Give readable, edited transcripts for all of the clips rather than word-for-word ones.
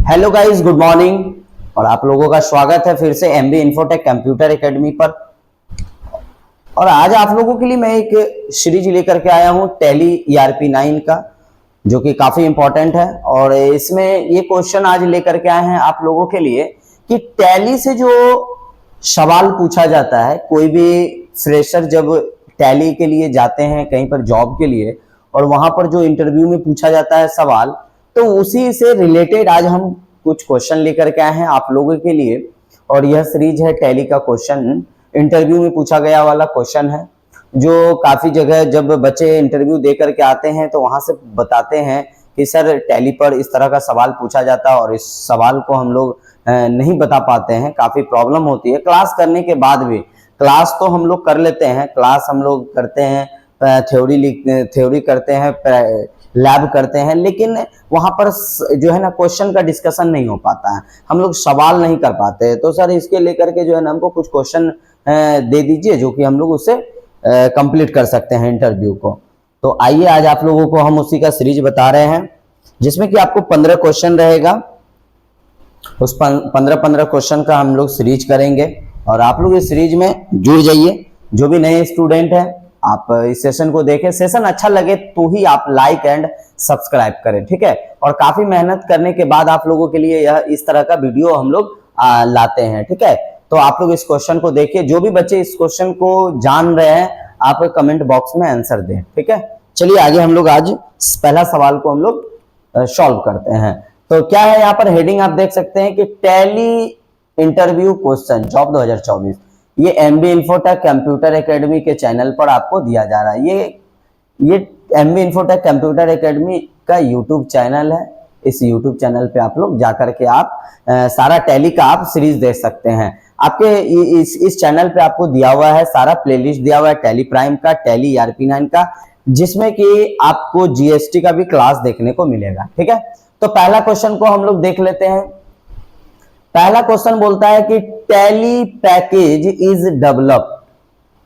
Hello guys, good morning. और आप लोगों का स्वागत है फिर से एमबी इन्फोटेक कंप्यूटर एकेडमी पर। और आज आप लोगों के लिए मैं एक सीरीज लेकर के आया हूं टैली ईआरपी 9 का, जो कि काफी इंपॉर्टेंट है। और इसमें ये क्वेश्चन आज लेकर के आए हैं आप लोगों के लिए कि टैली से जो सवाल पूछा जाता है, कोई भी फ्रेशर जब टैली के लिए जाते हैं कहीं पर जॉब के लिए, और वहां पर जो इंटरव्यू में पूछा जाता है सवाल, तो उसी से रिलेटेड आज हम कुछ क्वेश्चन लेकर के आए हैं आप लोगों के लिए। और यह सीरीज है टैली का क्वेश्चन, इंटरव्यू में पूछा गया वाला क्वेश्चन है, जो काफी जगह जब बच्चे इंटरव्यू दे करके आते हैं तो वहां से बताते हैं कि सर टैली पर इस तरह का सवाल पूछा जाता है और इस सवाल को हम लोग नहीं बता पाते हैं, काफी प्रॉब्लम होती है। क्लास करने के बाद भी, क्लास तो हम लोग कर लेते हैं, क्लास हम लोग करते हैं, थ्योरी करते हैं, लैब करते हैं, लेकिन वहां पर जो है ना क्वेश्चन का डिस्कशन नहीं हो पाता है, हम लोग सवाल नहीं कर पाते हैं। तो सर इसके लेकर के जो है ना हमको कुछ क्वेश्चन दे दीजिए जो कि हम लोग उससे कंप्लीट कर सकते हैं इंटरव्यू को। तो आइए आज आप लोगों को हम उसी का सीरीज बता रहे हैं, जिसमें कि आपको 15 क्वेश्चन रहेगा। उस 15 क्वेश्चन का हम लोग सीरीज करेंगे और आप लोग इस सीरीज में जुड़ जाइए। जो भी नए स्टूडेंट हैं आप इस सेशन को देखें, सेशन अच्छा लगे तो ही आप लाइक एंड सब्सक्राइब करें, ठीक है। और काफी मेहनत करने के बाद आप लोगों के लिए यह इस तरह का वीडियो हम लोग लाते हैं, ठीक है। तो आप लोग इस क्वेश्चन को देखिए, जो भी बच्चे इस क्वेश्चन को जान रहे हैं आप कमेंट बॉक्स में आंसर दें, ठीक है। चलिए आगे हम लोग आज पहला सवाल को हम लोग सॉल्व करते हैं। तो क्या है यहाँ पर हेडिंग आप देख सकते हैं कि टैली इंटरव्यू क्वेश्चन जॉब 2024, ये एमबी इन्फोटेक कंप्यूटर एकेडमी के चैनल पर आपको दिया जा रहा है। ये एमबी इन्फोटेक कंप्यूटर एकेडमी का यूट्यूब चैनल है। इस यूट्यूब चैनल पे आप लोग जाकर के आप सारा टैली का आप सीरीज देख सकते हैं। आपके इस चैनल पे आपको दिया हुआ है सारा प्लेलिस्ट दिया हुआ है टैली प्राइम का, टैली ईआरपी 9 का, जिसमें कि आपको जीएसटी का भी क्लास देखने को मिलेगा, ठीक है। तो पहला क्वेश्चन को हम लोग देख लेते हैं। पहला क्वेश्चन बोलता है कि टैली पैकेज इज डेवलप्ड,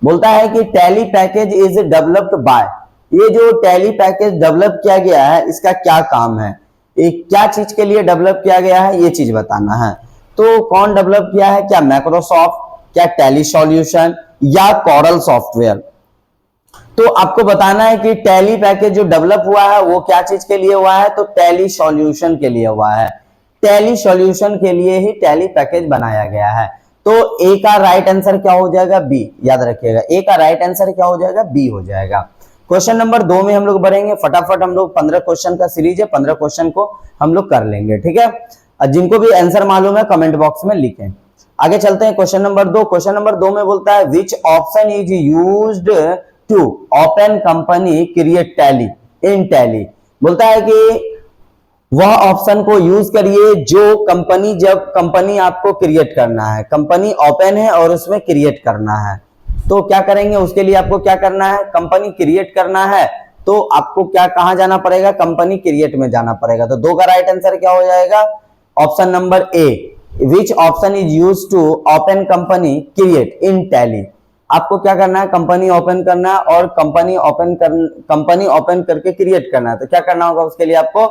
बोलता है कि tally package is developed by, ये जो टैली पैकेज डेवलप किया गया है इसका क्या काम है, ये क्या चीज के लिए डेवलप किया गया है, ये चीज बताना है। तो कौन डेवलप किया है, क्या माइक्रोसॉफ्ट, क्या टैली सॉल्यूशन या कोरल सॉफ्टवेयर। तो आपको बताना है कि टैली पैकेज जो डेवलप हुआ है वो क्या चीज के लिए हुआ है, तो टैली सॉल्यूशन के लिए हुआ है। टैली सॉल्यूशन के लिए ही टैली पैकेज बनाया गया है। तो ए का राइट आंसर क्या हो जाएगा, बी, याद रखिएगा, ए का राइट आंसर क्या हो जाएगा, बी हो जाएगा। क्वेश्चन नंबर 2 में हम लोग बढ़ेंगे, फटाफट हम लोग 15 क्वेश्चन का सीरीज है, 15 क्वेश्चन को हम लोग कर लेंगे, ठीक है। जिनको भी आंसर मालूम है कमेंट बॉक्स में लिखें। आगे चलते हैं क्वेश्चन नंबर 2। क्वेश्चन नंबर 2 में बोलता है which option is used to open company create Tally in Tally, बोलता है कि वह ऑप्शन को यूज करिए जो कंपनी, जब कंपनी आपको क्रिएट करना है, कंपनी ओपन है और उसमें क्रिएट करना है, तो क्या करेंगे, उसके लिए आपको क्या करना है, कंपनी क्रिएट करना है, तो आपको क्या, कहां जाना पड़ेगा, कंपनी क्रिएट में जाना पड़ेगा। तो 2 का राइट आंसर क्या हो जाएगा, option number A, which option is use to open company create in Tally. आपको क्या करना है, कंपनी ओपन करना है और कंपनी ओपन करके क्रिएट करना है। तो क्या करना होगा, उसके लिए आपको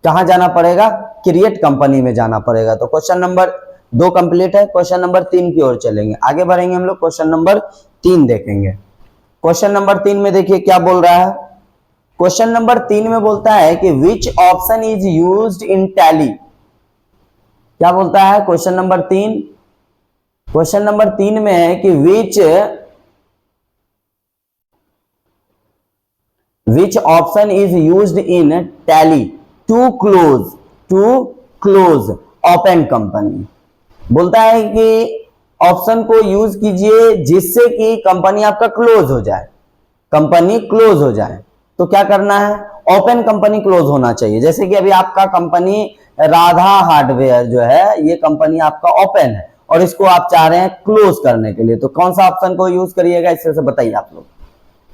कहां जाना पड़ेगा, क्रिएट कंपनी में जाना पड़ेगा। तो क्वेश्चन नंबर 2 कंप्लीट है। क्वेश्चन नंबर 3 की ओर चलेंगे, आगे बढ़ेंगे हम लोग, क्वेश्चन नंबर 3 देखेंगे। क्वेश्चन नंबर 3 में देखिए क्या बोल रहा है। क्वेश्चन नंबर 3 में बोलता है कि which option is used in tally, क्या बोलता है क्वेश्चन नंबर 3। क्वेश्चन नंबर 3 में है कि which option is used in Tally to close open company, बोलता है कि ऑप्शन को यूज कीजिए जिससे कि कंपनी आपका क्लोज हो जाए, कंपनी क्लोज हो जाए। तो क्या करना है, ओपन कंपनी क्लोज होना चाहिए। जैसे कि अभी आपका कंपनी राधा हार्डवेयर जो है, ये कंपनी आपका ओपन है और इसको आप चाह रहे हैं क्लोज करने के लिए, तो कौन सा ऑप्शन को यूज करिएगा, इससे से बताइए आप लोग।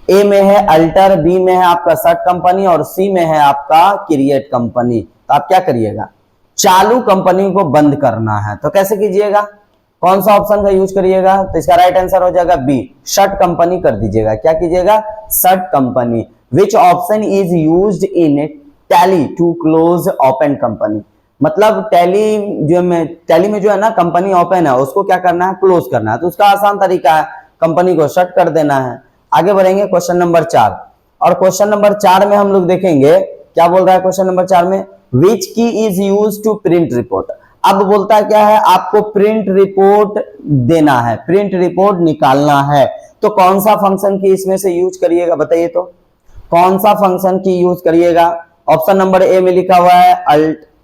ए में है अल्टर, बी में है आपका शट कंपनी और सी में है आपका क्रिएट कंपनी। तो आप क्या करिएगा, चालू कंपनी को बंद करना है, तो कैसे कीजिएगा, कौन सा ऑप्शन का यूज करिएगा, तो इसका राइट आंसर हो जाएगा बी, शट कंपनी कर दीजिएगा। क्या कीजिएगा, shut company. Which option is used in Tally to close open company, मतलब टैली में जो है ना कंपनी ओपन है उसको क्या करना है, क्लोज करना है। तो उसका आसान तरीका है, कंपनी को शट कर देना है। आगे बढ़ेंगे क्वेश्चन नंबर 4, और क्वेश्चन नंबर 4 में हम लोग देखेंगे क्या बोल रहा है क्वेश्चन नंबर 4 में, which key is use to print report. अब बोलता है क्या है, आपको प्रिंट रिपोर्ट देना है, प्रिंट रिपोर्ट निकालना है, तो कौन सा फंक्शन की इसमें से यूज करिएगा बताइए, तो कौन सा फंक्शन की यूज करिएगा। ऑप्शन नंबर ए में लिखा हुआ है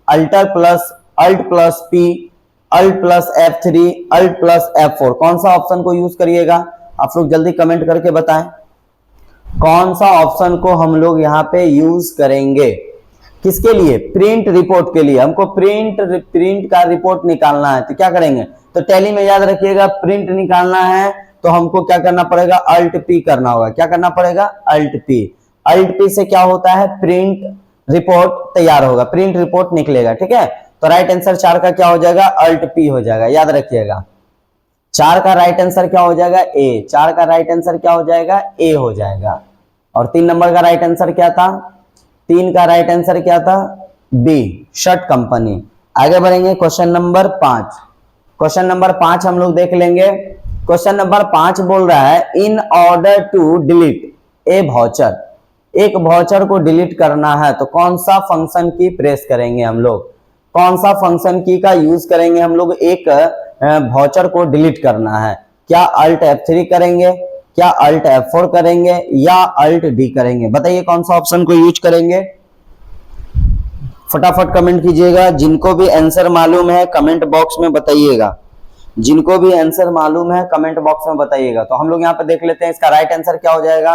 Alt plus P, Alt plus F3, Alt plus F4, कौन सा ऑप्शन को यूज करिएगा, आप लोग जल्दी कमेंट करके बताएं कौन सा ऑप्शन को हम लोग यहाँ पे यूज करेंगे, किसके लिए, प्रिंट रिपोर्ट के लिए। हमको प्रिंट का रिपोर्ट निकालना है, तो क्या करेंगे, तो टैली में याद रखिएगा प्रिंट निकालना है तो हमको क्या करना पड़ेगा, अल्ट पी करना होगा। क्या करना पड़ेगा, अल्ट पी। अल्ट पी से क्या होता है, प्रिंट रिपोर्ट तैयार होगा, प्रिंट रिपोर्ट निकलेगा। ठीक है, तो राइट आंसर 4 का क्या हो जाएगा, अल्ट पी हो जाएगा, याद रखिएगा 4 का राइट आंसर क्या हो जाएगा, ए। 4 का राइट आंसर क्या हो जाएगा, ए हो जाएगा। और 3 नंबर का राइट आंसर क्या था, 3 का राइट आंसर क्या था, बी, शट कंपनी। आगे बढ़ेंगे क्वेश्चन नंबर 5। क्वेश्चन नंबर 5 हम लोग देख लेंगे। क्वेश्चन नंबर 5 बोल रहा है, in order to delete a voucher, एक वाउचर को डिलीट करना है तो कौन सा फंक्शन की प्रेस करेंगे हम लोग, कौन सा फंक्शन की का यूज करेंगे हम लोग, एक वाउचर को डिलीट करना है। क्या अल्ट F3 करेंगे, क्या अल्ट F4 करेंगे, या अल्ट डी करेंगे, बताइए कौन सा ऑप्शन को यूज करेंगे। फटाफट कमेंट कीजिएगा, जिनको भी आंसर मालूम है कमेंट बॉक्स में बताइएगा, जिनको भी आंसर मालूम है कमेंट बॉक्स में बताइएगा। तो हम लोग यहाँ पे देख लेते हैं इसका राइट आंसर क्या हो जाएगा।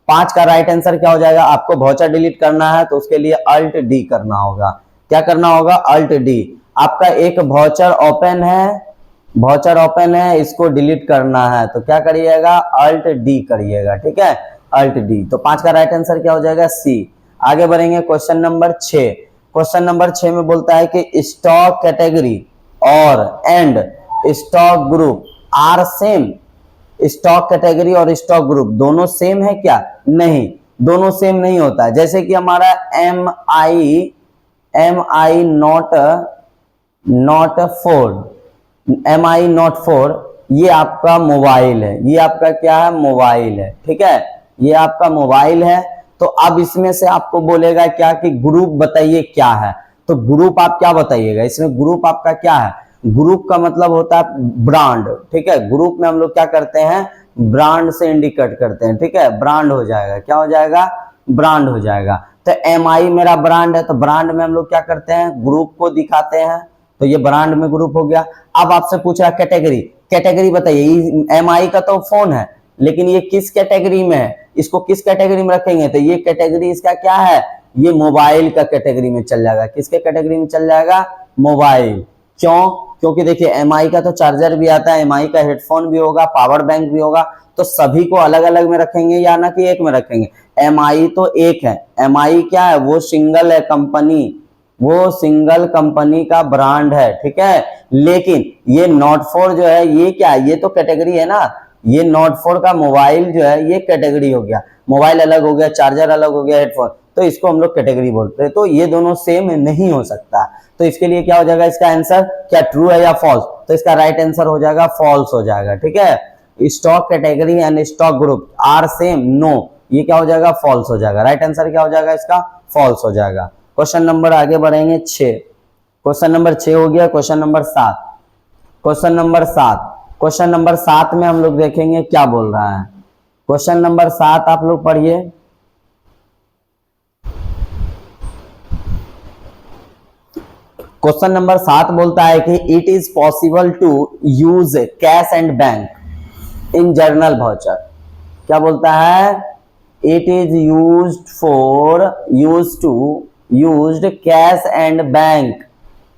5 का राइट आंसर क्या हो जाएगा, आपको वाउचर डिलीट करना है तो उसके लिए अल्ट डी करना होगा। क्या करना होगा, अल्ट डी। आपका एक वाउचर ओपन है, वाउचर ओपन है, इसको डिलीट करना है तो क्या करिएगा, अल्ट डी करिएगा। ठीक है, अल्ट डी। तो 5 का राइट आंसर क्या हो जाएगा, सी। आगे बढ़ेंगे क्वेश्चन नंबर 6। क्वेश्चन नंबर 6 में बोलता है कि स्टॉक कैटेगरी और and stock group are same. Stock category और स्टॉक ग्रुप दोनों सेम है क्या, नहीं, दोनों सेम नहीं होता है। जैसे कि हमारा एम आई नॉट 4 ये आपका मोबाइल है, ये आपका क्या है, मोबाइल है। ठीक है, ये आपका मोबाइल है। तो अब इसमें से आपको बोलेगा क्या कि ग्रुप बताइए क्या है, तो ग्रुप आप क्या बताइएगा, इसमें ग्रुप आपका क्या है, ग्रुप का मतलब होता है ब्रांड। ठीक है, ग्रुप में हम लोग क्या करते हैं, ब्रांड से इंडिकेट करते हैं। ठीक है, ब्रांड हो जाएगा, क्या हो जाएगा, ब्रांड हो जाएगा। तो MI मेरा ब्रांड है, तो ब्रांड में हम लोग क्या करते हैं, ग्रुप को दिखाते हैं, तो ये ब्रांड में ग्रुप हो गया। अब आपसे पूछ रहा कैटेगरी, कैटेगरी बताइए, MI का तो फोन है लेकिन ये किस कैटेगरी में है, इसको किस कैटेगरी में रखेंगे, तो ये कैटेगरी इसका क्या है, ये मोबाइल का कैटेगरी में चल जाएगा। किसके कैटेगरी में चल जाएगा, मोबाइल। क्यों, क्योंकि देखिए MI का तो चार्जर भी आता है, MI का हेडफोन भी होगा, पावर बैंक भी होगा, तो सभी को अलग अलग में रखेंगे या ना कि एक में रखेंगे। MI तो एक है, MI क्या है, वो सिंगल है कंपनी, वो सिंगल कंपनी का ब्रांड है। ठीक है, लेकिन ये नॉट 4 जो है ये क्या है, ये तो कैटेगरी है ना, ये नॉट 4 का मोबाइल जो है ये कैटेगरी हो गया, मोबाइल अलग हो गया, चार्जर अलग हो गया, हेडफोन, तो इसको हम लोग कैटेगरी बोलते हैं। तो ये दोनों सेम नहीं हो सकता, तो इसके लिए क्या हो जाएगा, इसका आंसर क्या ट्रू है या फॉल्स, तो इसका राइट आंसर हो जाएगा फॉल्स हो जाएगा। ठीक है, stock category and stock group are same, no, ये क्या हो जाएगा, फॉल्स हो जाएगा। राइट आंसर क्या हो जाएगा इसका, फॉल्स हो जाएगा। क्वेश्चन नंबर आगे बढ़ेंगे 6। क्वेश्चन नंबर 6 हो गया। Question number 7। Question number 7, question number 7 में हम लोग देखेंगे क्या बोल रहा है। क्वेश्चन नंबर 7 आप लोग पढ़िए। क्वेश्चन नंबर 7 बोलता है कि it is possible to use cash and bank in journal voucher. क्या बोलता है, it is used cash and bank.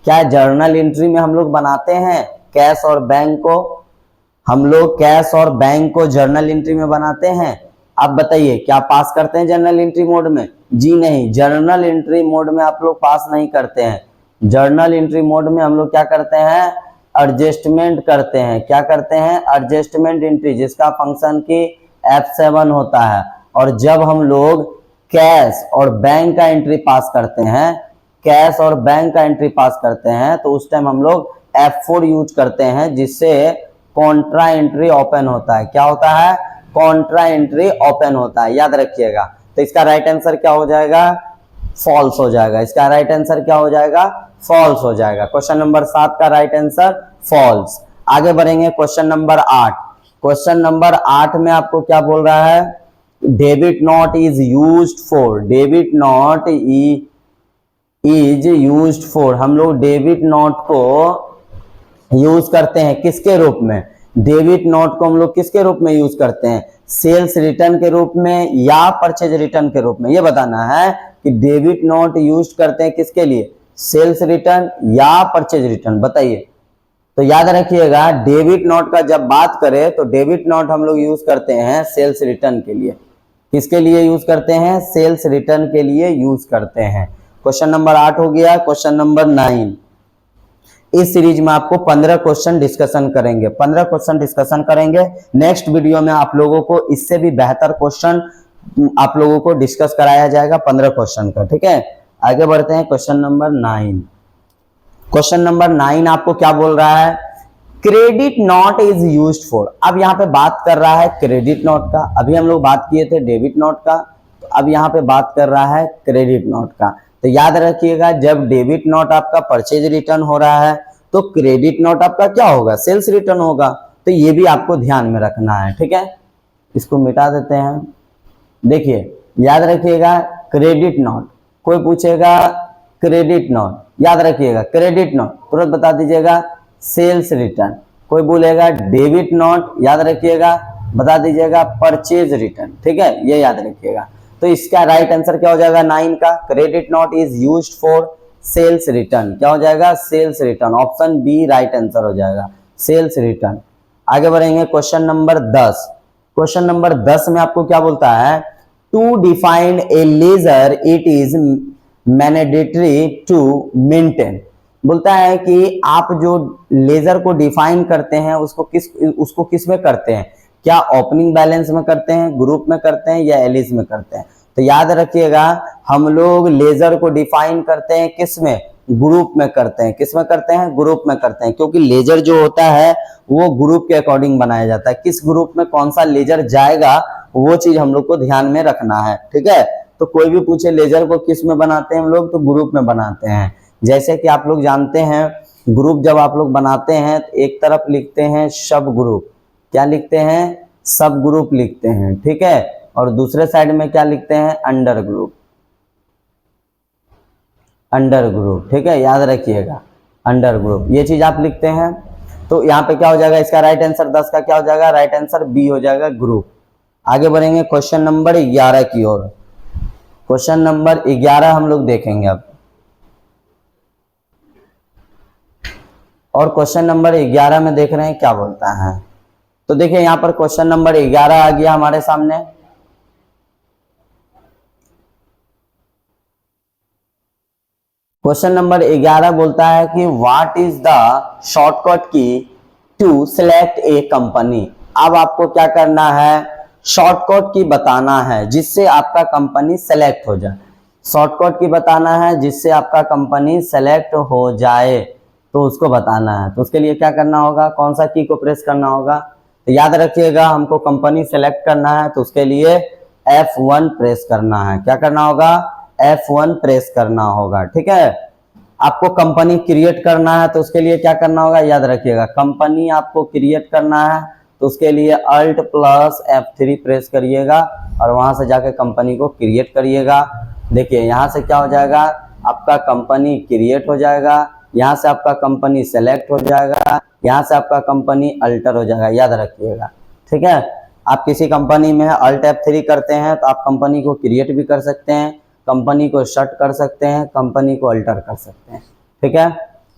क्या जर्नल एंट्री में हम लोग बनाते हैं कैश और बैंक को, हम लोग कैश और बैंक को जर्नल एंट्री में बनाते हैं। आप बताइए क्या पास करते हैं जर्नल एंट्री मोड में, जी नहीं, जर्नल एंट्री मोड में आप लोग पास नहीं करते हैं। जर्नल एंट्री मोड में हम लोग क्या करते हैं, एडजस्टमेंट करते हैं। क्या करते हैं, एडजस्टमेंट एंट्री, जिसका फंक्शन की F7 होता है। और जब हम लोग कैश और बैंक का एंट्री पास करते हैं कैश और बैंक का एंट्री पास करते हैं तो उस टाइम हम लोग F4 यूज करते हैं, जिससे कॉन्ट्रा एंट्री ओपन होता है। क्या होता है? कॉन्ट्रा एंट्री ओपन होता है, याद रखिएगा। तो इसका राइट आंसर क्या हो जाएगा? फॉल्स हो जाएगा। इसका राइट आंसर क्या हो जाएगा? फॉल्स हो जाएगा। क्वेश्चन नंबर 7 का राइट आंसर फॉल्स। आगे बढ़ेंगे क्वेश्चन नंबर 8। क्वेश्चन नंबर 8 में आपको क्या बोल रहा है? Debit note is used for, debit note is used for, हम लोग डेबिट नोट को यूज करते हैं किसके रूप में? डेबिट नोट को हम लोग किसके रूप में यूज करते हैं? सेल्स रिटर्न के रूप में या परचेज रिटर्न के रूप में? ये बताना है कि डेबिट नोट यूज करते हैं किसके लिए? सेल्स रिटर्न या परचेज रिटर्न, बताइए। तो याद रखिएगा, डेबिट नोट का जब बात करें तो डेबिट नोट हम लोग यूज करते हैं सेल्स रिटर्न के लिए। किसके लिए यूज करते हैं? सेल्स रिटर्न के लिए यूज करते हैं। क्वेश्चन नंबर 8 हो गया। क्वेश्चन नंबर 9, इस सीरीज में आपको 15 क्वेश्चन डिस्कशन करेंगे, 15 क्वेश्चन डिस्कशन करेंगे। नेक्स्ट वीडियो में आप लोगों को इससे भी बेहतर क्वेश्चन आप लोगों को डिस्कस कराया जाएगा 15 क्वेश्चन का, ठीक है। आगे बढ़ते हैं क्वेश्चन नंबर 9। क्वेश्चन नंबर 9 आपको क्या बोल रहा है? Credit note is used for. अब यहाँ पे बात कर रहा है क्रेडिट नोट का, अभी हम लोग बात किए थे डेबिट नोट का, तो अब यहाँ पे बात कर रहा है क्रेडिट नोट का। तो याद रखिएगा, जब डेबिट नोट आपका परचेज रिटर्न हो रहा है तो क्रेडिट नोट आपका क्या होगा? सेल्स रिटर्न होगा। तो ये भी आपको ध्यान में रखना है, ठीक है। इसको मिटा देते हैं। देखिए, याद रखिएगा, क्रेडिट नोट, कोई पूछेगा क्रेडिट नोट, याद रखिएगा क्रेडिट नोट तुरंत बता दीजिएगा सेल्स रिटर्न। कोई बोलेगा डेबिट नोट, याद रखिएगा बता दीजिएगा परचेज रिटर्न, ठीक है, ये याद रखिएगा। तो इसका राइट आंसर क्या हो जाएगा? 9 का, credit note is used for sales return. क्या हो जाएगा? Sales return. Option B right answer हो जाएगा, सेल्स रिटर्न। आगे बढ़ेंगे क्वेश्चन नंबर 10। क्वेश्चन नंबर 10 में आपको क्या बोलता है? To define a ledger it is mandatory to maintain. बोलता है कि आप जो लेजर को डिफाइन करते हैं उसको किस में करते हैं? क्या ओपनिंग बैलेंस में करते हैं, ग्रुप में करते हैं, या एलिस में करते हैं? तो याद रखिएगा, हम लोग लेजर को डिफाइन करते हैं किस में? ग्रुप में करते हैं। किस में करते हैं? ग्रुप में करते हैं, क्योंकि लेजर जो होता है वो ग्रुप के अकॉर्डिंग बनाया जाता है। किस ग्रुप में कौन सा लेजर जाएगा वो चीज हम लोग को ध्यान में रखना है, ठीक है। तो कोई भी पूछे लेजर को किस में बनाते हैं हम लोग, तो ग्रुप में बनाते हैं। जैसे कि आप लोग जानते हैं, ग्रुप जब आप लोग बनाते हैं तो एक तरफ लिखते हैं सब ग्रुप, क्या लिखते हैं? सब ग्रुप लिखते हैं, ठीक है। और दूसरे साइड में क्या लिखते हैं? अंडर ग्रुप, अंडर ग्रुप, ठीक है, याद रखिएगा अंडर ग्रुप, ये चीज आप लिखते हैं। तो यहाँ पे क्या हो जाएगा? इसका राइट आंसर 10 का क्या हो जाएगा? राइट आंसर बी हो जाएगा, ग्रुप। आगे बढ़ेंगे क्वेश्चन नंबर 11 की ओर। क्वेश्चन नंबर 11 हम लोग देखेंगे अब, और क्वेश्चन नंबर 11 में देख रहे हैं क्या बोलता है। तो देखिए, यहाँ पर क्वेश्चन नंबर 11 आ गया हमारे सामने। क्वेश्चन नंबर 11 बोलता है कि what is the shortcut key to select A company. अब आपको क्या करना है? शॉर्टकट की बताना है जिससे आपका कंपनी सेलेक्ट हो जाए। शॉर्टकट की बताना है जिससे आपका कंपनी सेलेक्ट हो जाए, तो उसको बताना है। तो उसके लिए क्या करना होगा? कौन सा की को प्रेस करना होगा? तो याद रखिएगा, हमको कंपनी सेलेक्ट करना है तो उसके लिए F1 प्रेस करना है। क्या करना होगा? F1 प्रेस करना होगा, ठीक है। आपको कंपनी क्रिएट करना है तो उसके लिए क्या करना होगा? याद रखिएगा, कंपनी आपको क्रिएट करना है तो उसके लिए Alt + F3 प्रेस करिएगा और वहां से जाके कंपनी को क्रिएट करिएगा। देखिए, यहाँ से क्या हो जाएगा? आपका कंपनी क्रिएट हो जाएगा, यहाँ से आपका कंपनी सेलेक्ट हो जाएगा, यहाँ से आपका कंपनी अल्टर हो जाएगा, याद रखिएगा, ठीक है। आप किसी कंपनी में Alt F3 करते हैं तो आप कंपनी को क्रिएट भी कर सकते हैं, कंपनी को शट कर सकते हैं, कंपनी को अल्टर कर सकते हैं, ठीक है।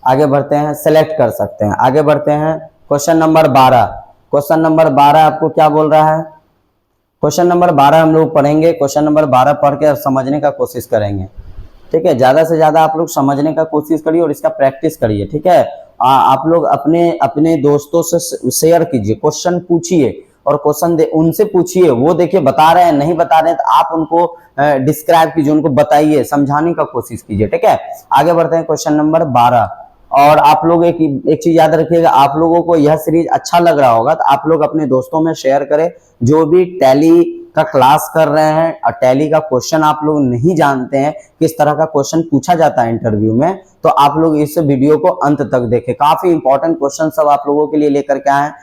आगे बढ़ते हैं, सेलेक्ट कर सकते हैं। आगे बढ़ते हैं क्वेश्चन नंबर 12। क्वेश्चन नंबर 12 आपको क्या बोल रहा है? क्वेश्चन नंबर 12 हम लोग पढ़ेंगे। क्वेश्चन नंबर 12 पढ़ के समझने का कोशिश करेंगे, ठीक है। ज्यादा से ज्यादा आप लोग समझने का कोशिश करिए और इसका प्रैक्टिस करिए, ठीक है। आप लोग अपने अपने दोस्तों से शेयर कीजिए, क्वेश्चन पूछिए और क्वेश्चन दे उनसे पूछिए, वो देखिए बता रहे हैं नहीं बता रहे हैं तो आप उनको डिस्क्राइब कीजिए, उनको बताइए, समझाने का कोशिश कीजिए। ठीक है, आगे बढ़ते हैं क्वेश्चन नंबर 12। और आप लोग एक चीज याद रखिएगा, आप लोगों को यह सीरीज अच्छा लग रहा होगा तो आप लोग अपने दोस्तों में शेयर करें, जो भी टैली का क्लास कर रहे हैं और टैली का क्वेश्चन आप लोग नहीं जानते हैं किस तरह का क्वेश्चन पूछा जाता है इंटरव्यू में, तो आप लोग इस वीडियो को अंत तक देखें। काफी इंपॉर्टेंट क्वेश्चन सब आप लोगों के लिए लेकर के आए हैं।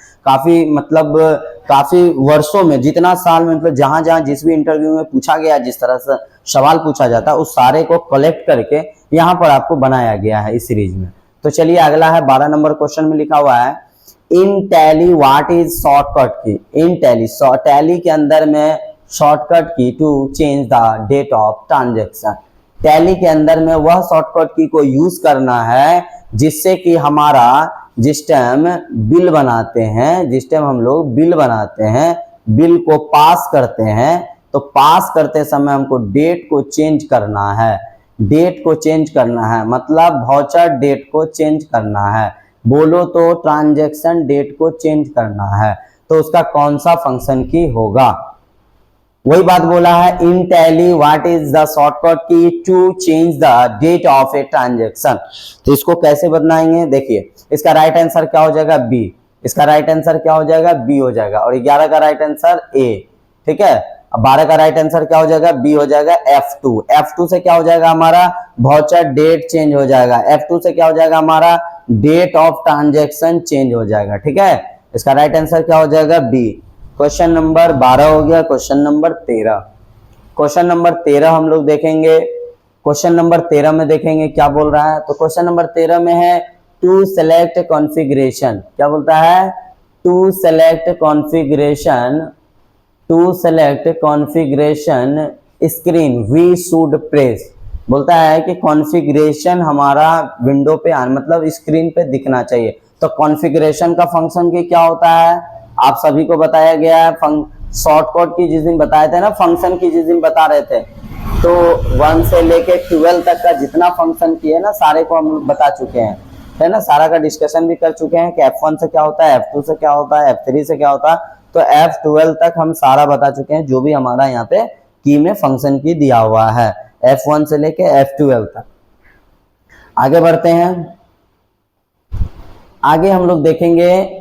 काफी वर्षों में, जितना साल में, मतलब जहां जहां जिस भी इंटरव्यू में पूछा गया, जिस तरह से सवाल पूछा जाता है, उस सारे को कलेक्ट करके यहाँ पर आपको बनाया गया है इस सीरीज में। तो चलिए अगला है 12 नंबर क्वेश्चन में लिखा हुआ है, in Tally what is shortcut key. In Tally के अंदर में shortcut key to change the date of transaction. Tally के अंदर में वह शॉर्टकट की को यूज करना है जिससे कि हमारा जिस टाइम बिल बनाते हैं, जिस टाइम हम लोग बिल बनाते हैं, बिल को पास करते हैं, तो पास करते समय हमको डेट को चेंज करना है। डेट को चेंज करना है मतलब वाउचर डेट को चेंज करना है, बोलो तो ट्रांजैक्शन डेट को चेंज करना है, तो उसका कौन सा फंक्शन की होगा। वही बात बोला है, in Tally what is the shortcut key to change the date of a transaction. तो इसको कैसे बनाएंगे, देखिए इसका राइट आंसर क्या हो जाएगा, बी। इसका राइट आंसर क्या हो जाएगा, बी हो जाएगा। और 11 का राइट आंसर ए। ठीक है, अब 12 का राइट आंसर क्या हो जाएगा, बी हो जाएगा। F2, F2 से क्या हो जाएगा हमारा वाउचर डेट चेंज हो जाएगा। F2 से क्या हो जाएगा हमारा डेट ऑफ ट्रांजैक्शन चेंज हो जाएगा। ठीक है, इसका राइट आंसर क्या हो जाएगा, बी। क्वेश्चन नंबर 12 हो गया। क्वेश्चन नंबर 13, क्वेश्चन नंबर 13 हम लोग देखेंगे। क्वेश्चन नंबर 13 में देखेंगे क्या बोल रहा है। तो क्वेश्चन नंबर 13 में है टू सेलेक्ट कॉन्फ़िगरेशन। क्या बोलता है, to select configuration, to select configuration screen we should press. बोलता है कि कॉन्फ़िगरेशन हमारा विंडो पे मतलब स्क्रीन पे दिखना चाहिए। तो कॉन्फ़िगरेशन का फंक्शन की क्या होता है, आप सभी को बताया गया है। शॉर्टकट की जिस दिन बताए थे ना, फंक्शन की जिस दिन बता रहे थे, तो 1 से लेके 12 तक का जितना फंक्शन की है ना, सारे को हम बता चुके हैं, है ना। सारा का डिस्कशन भी कर चुके हैं कि F1 से क्या होता है, F2 से क्या होता है, F3 से क्या होता है। तो F12 तक हम सारा बता चुके हैं, जो भी हमारा यहाँ पे की में फंक्शन की दिया हुआ है, F1 से लेके F12 तक। आगे बढ़ते हैं, आगे हम लोग देखेंगे,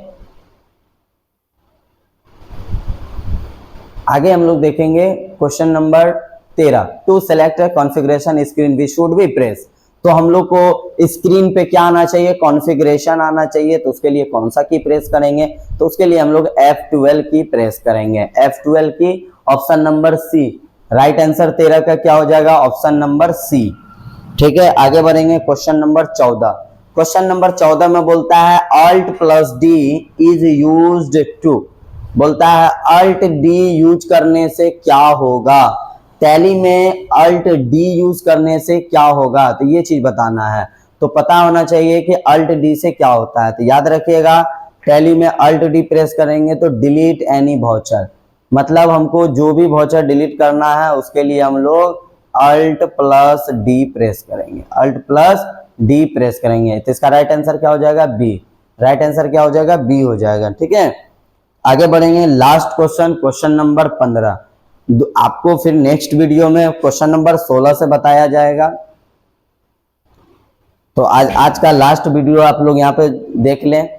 आगे हम लोग देखेंगे question number 13, to select configuration screen we should be press. तो हम लोग को स्क्रीन पे क्या आना चाहिए, कॉन्फ़िगरेशन आना चाहिए। तो उसके लिए कौन सा की प्रेस करेंगे, तो उसके लिए हम लोग F12 की प्रेस करेंगे। F12 key, option number C. Right answer 13 का क्या हो जाएगा, ऑप्शन नंबर सी। ठीक है, आगे बढ़ेंगे क्वेश्चन नंबर 14। क्वेश्चन नंबर 14 में बोलता है Alt + D is used to. बोलता है Alt D यूज करने से क्या होगा, टैली में Alt D यूज करने से क्या होगा, तो ये चीज बताना है। तो पता होना चाहिए कि Alt D से क्या होता है। तो याद रखिएगा, टैली में Alt D प्रेस करेंगे तो डिलीट एनी वाउचर, मतलब हमको जो भी वाउचर डिलीट करना है उसके लिए हम लोग Alt + D प्रेस करेंगे, Alt + D प्रेस करेंगे। तो इसका राइट आंसर क्या हो जाएगा, बी। राइट आंसर क्या हो जाएगा, बी हो जाएगा। ठीक है, आगे बढ़ेंगे, लास्ट क्वेश्चन, क्वेश्चन नंबर 15। आपको फिर नेक्स्ट वीडियो में क्वेश्चन नंबर 16 से बताया जाएगा। तो आज का लास्ट वीडियो आप लोग यहाँ पे देख लें,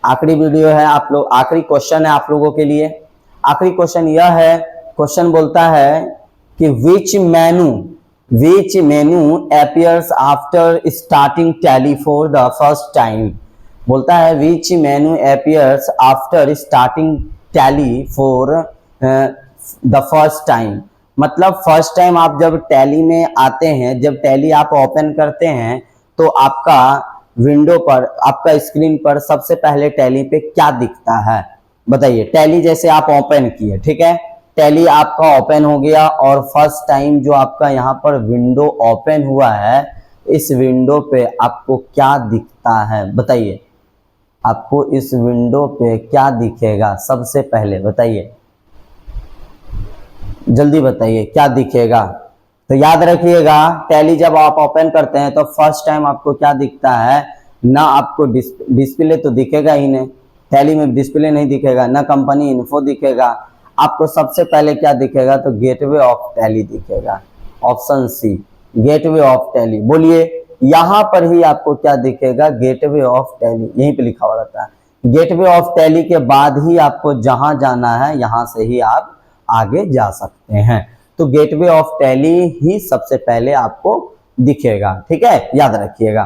आखिरी वीडियो है, आप लोग आखिरी क्वेश्चन है आप लोगों के लिए। आखिरी क्वेश्चन यह है, क्वेश्चन बोलता है कि which menu appears after starting Tally for the first time. बोलता है which menu appears after starting Tally for the first time, मतलब फर्स्ट टाइम आप जब टैली में आते हैं, जब टैली आप ओपन करते हैं, तो आपका विंडो पर, आपका स्क्रीन पर सबसे पहले टैली पे क्या दिखता है, बताइए। टैली जैसे आप ओपन किए, ठीक है, टैली आपका ओपन हो गया और फर्स्ट टाइम जो आपका यहाँ पर विंडो ओपन हुआ है, इस विंडो पे आपको क्या दिखता है, बताइए। आपको इस विंडो पे क्या दिखेगा सबसे पहले, बताइए, जल्दी बताइए क्या दिखेगा। तो याद रखिएगा, टैली जब आप ओपन करते हैं तो फर्स्ट टाइम आपको क्या दिखता है ना, आपको डिस्प्ले तो दिखेगा ही नहीं, टैली में डिस्प्ले नहीं दिखेगा, ना कंपनी इन्फो दिखेगा, आपको सबसे पहले क्या दिखेगा तो गेटवे ऑफ टैली दिखेगा। Option C gateway of Tally. बोलिए यहां पर ही आपको क्या दिखेगा, गेटवे ऑफ टैली, यहीं पे लिखा हुआ रहता है। गेटवे ऑफ टैली के बाद ही आपको जहां जाना है यहां से ही आप आगे जा सकते हैं। तो गेटवे ऑफ टैली ही सबसे पहले आपको दिखेगा, ठीक है, याद रखिएगा।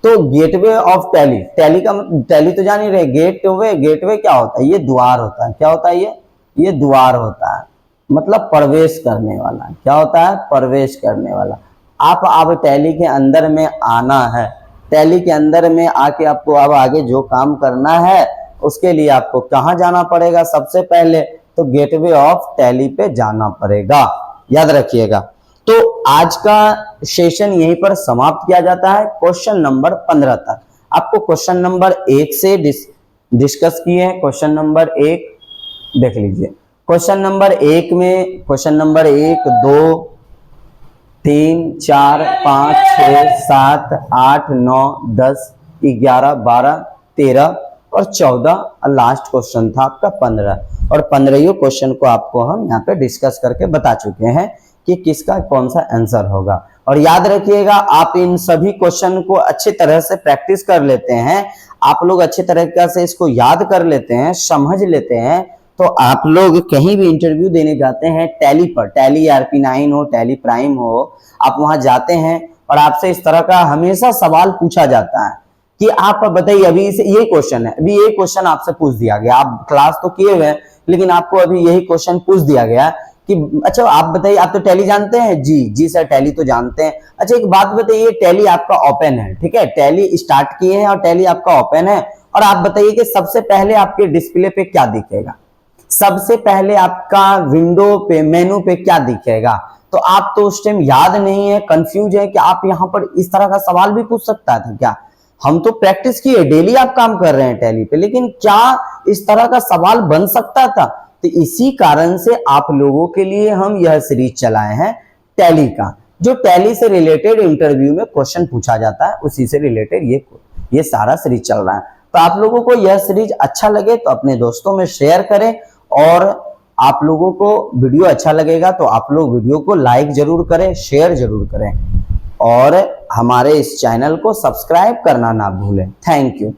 तो गेटवे ऑफ टैली, टैली का टैली तो जान ही रहे, गेटवे, गेटवे क्या होता है, ये द्वार होता है। क्या होता है ये द्वार होता है, मतलब प्रवेश करने वाला। क्या होता है, प्रवेश करने वाला। आप अब टैली के अंदर में आना है, टैली के अंदर में आके आपको अब आगे जो काम करना है उसके लिए आपको कहाँ जाना पड़ेगा, सबसे पहले तो गेटवे ऑफ टैली पे जाना पड़ेगा, याद रखिएगा। तो आज का सेशन यहीं पर समाप्त किया जाता है, क्वेश्चन नंबर 15 तक। आपको क्वेश्चन नंबर 1 से डिस्कस किए हैं। क्वेश्चन नंबर 1 देख लीजिए। क्वेश्चन नंबर 1 में क्वेश्चन नंबर 1, 2, 3, 4, 5, 6, 7, 8, 9, 10, 11, 12, 13 और 14 और लास्ट क्वेश्चन था आपका 15। और 15 क्वेश्चन को आपको हम यहाँ पे डिस्कस करके बता चुके हैं कि किसका कौन सा आंसर होगा। और याद रखिएगा आप इन सभी क्वेश्चन को अच्छी तरह से प्रैक्टिस कर लेते हैं, आप लोग अच्छी तरीके से इसको याद कर लेते हैं, समझ लेते हैं, तो आप लोग कहीं भी इंटरव्यू देने जाते हैं टैली पर, टैली ERP9 हो, टैली प्राइम हो, आप वहां जाते हैं और आपसे इस तरह का हमेशा सवाल पूछा जाता है कि आप बताइए, अभी ये क्वेश्चन है, अभी ये क्वेश्चन आपसे पूछ दिया गया, आप क्लास तो किए हुए हैं लेकिन आपको अभी यही क्वेश्चन पूछ दिया गया कि अच्छा आप बताइए, आप तो टैली जानते हैं? जी सर टैली तो जानते हैं। अच्छा एक बात बताइए, टैली आपका ओपन है, ठीक है, टैली स्टार्ट किए हैं और टैली आपका ओपन है, और आप बताइए कि सबसे पहले आपके डिस्प्ले पे क्या दिखेगा, सबसे पहले आपका विंडो पे, मेनू पे क्या दिखेगा? तो आप तो उस टाइम याद नहीं है, कंफ्यूज है कि आप यहाँ पर इस तरह का सवाल भी पूछ सकता था क्या? हम तो प्रैक्टिस किए, डेली आप काम कर रहे हैं टैली पे, लेकिन क्या इस तरह का सवाल बन सकता था? तो इसी कारण से आप लोगों के लिए हम यह सीरीज चलाए हैं टैली का, जो टैली से रिलेटेड इंटरव्यू में क्वेश्चन पूछा जाता है, उसी से रिलेटेड ये सारा सीरीज चल रहा है। तो आप लोगों को यह सीरीज अच्छा लगे तो अपने दोस्तों में शेयर करें, और आप लोगों को वीडियो अच्छा लगेगा तो आप लोग वीडियो को लाइक जरूर करें, शेयर जरूर करें, और हमारे इस चैनल को सब्सक्राइब करना ना भूलें। Thank you.